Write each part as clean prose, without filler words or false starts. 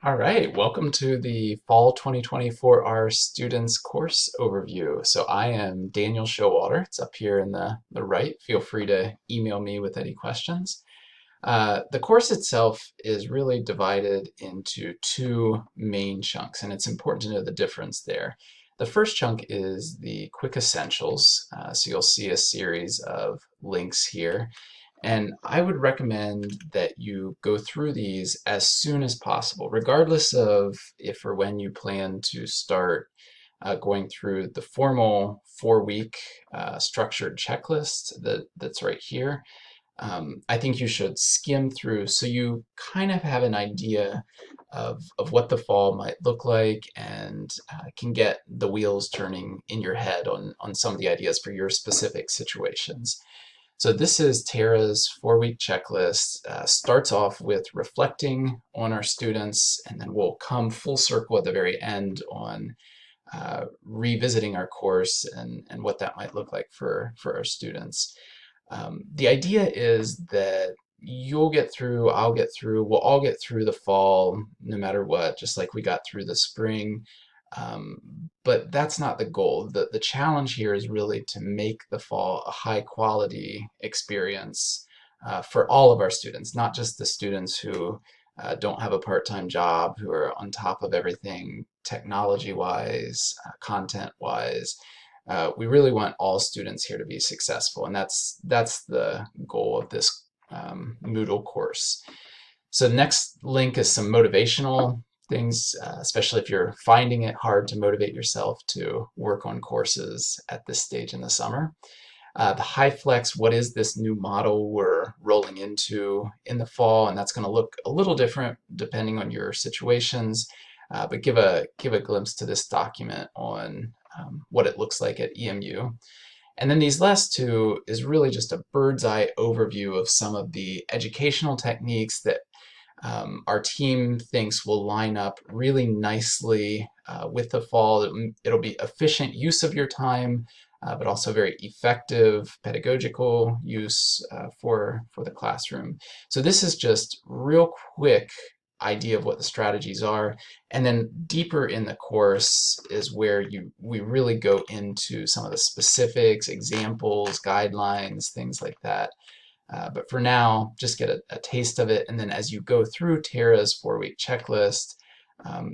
All right, welcome to the Fall 2024 R Students course overview. So I am Daniel Showalter. It's up here in the right. Feel free to email me with any questions. The course itself is really divided into two main chunks, and it's important to know the difference there. The first chunk is the quick essentials. So you'll see a series of links here. And I would recommend that you go through these as soon as possible, regardless of if or when you plan to start going through the formal 4-week structured checklist that's right here. I think you should skim through so you kind of have an idea of what the fall might look like and can get the wheels turning in your head on some of the ideas for your specific situations. So this is Tara's 4-week checklist. Starts off with reflecting on our students, and then we'll come full circle at the very end on revisiting our course and what that might look like for our students. The idea is that you'll get through, I'll get through, we'll all get through the fall no matter what, just like we got through the spring. But that's not the goal. The challenge here is really to make the fall a high quality experience for all of our students, not just the students who don't have a part-time job, who are on top of everything technology-wise, content-wise. We really want all students here to be successful, and that's the goal of this Moodle course. So next link is some motivational things, especially if you're finding it hard to motivate yourself to work on courses at this stage in the summer. The HyFlex, what is this new model we're rolling into in the fall? And that's going to look a little different depending on your situations, but give a glimpse to this document on what it looks like at EMU. And then these last two is really just a bird's eye overview of some of the educational techniques that our team thinks will line up really nicely with the fall. It'll be efficient use of your time, but also very effective pedagogical use for the classroom. So this is just real quick idea of what the strategies are, and then deeper in the course is where we really go into some of the specifics, examples, guidelines, things like that. But for now, just get a taste of it. And then as you go through Tara's 4-week checklist,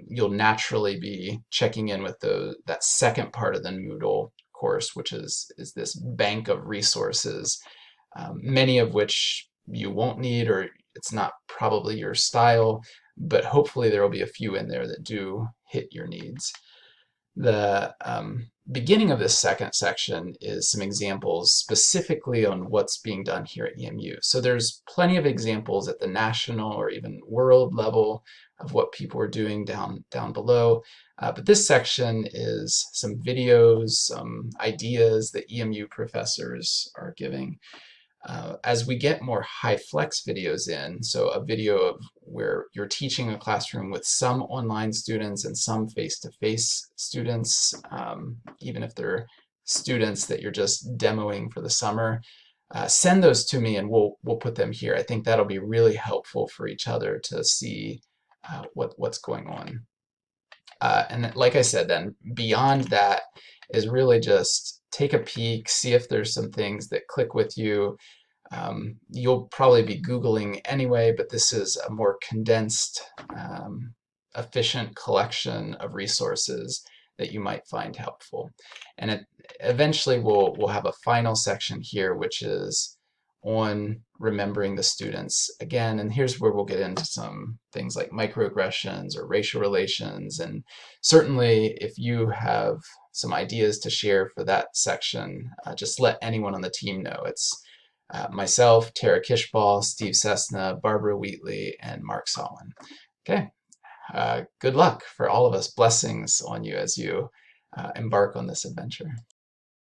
you'll naturally be checking in with that second part of the Moodle course, which is this bank of resources, many of which you won't need or it's not probably your style, but hopefully there will be a few in there that do hit your needs. The beginning of this second section is some examples specifically on what's being done here at EMU. So there's plenty of examples at the national or even world level of what people are doing down below. But this section is some videos, some ideas that EMU professors are giving. As we get more HyFlex videos in, so a video of where you're teaching a classroom with some online students and some face-to-face students, even if they're students that you're just demoing for the summer, send those to me and we'll put them here. I think that'll be really helpful for each other to see what's going on. And like I said, then beyond that is really just take a peek, see if there's some things that click with you. You'll probably be Googling anyway, but this is a more condensed, efficient collection of resources that you might find helpful. And eventually we'll have a final section here, which is on remembering the students again. And here's where we'll get into some things like microaggressions or racial relations. And certainly if you have some ideas to share for that section, just let anyone on the team know. It's myself, Tara Kishball, Steve Cessna, Barbara Wheatley, and Mark Solon. Okay, good luck for all of us. Blessings on you as you embark on this adventure.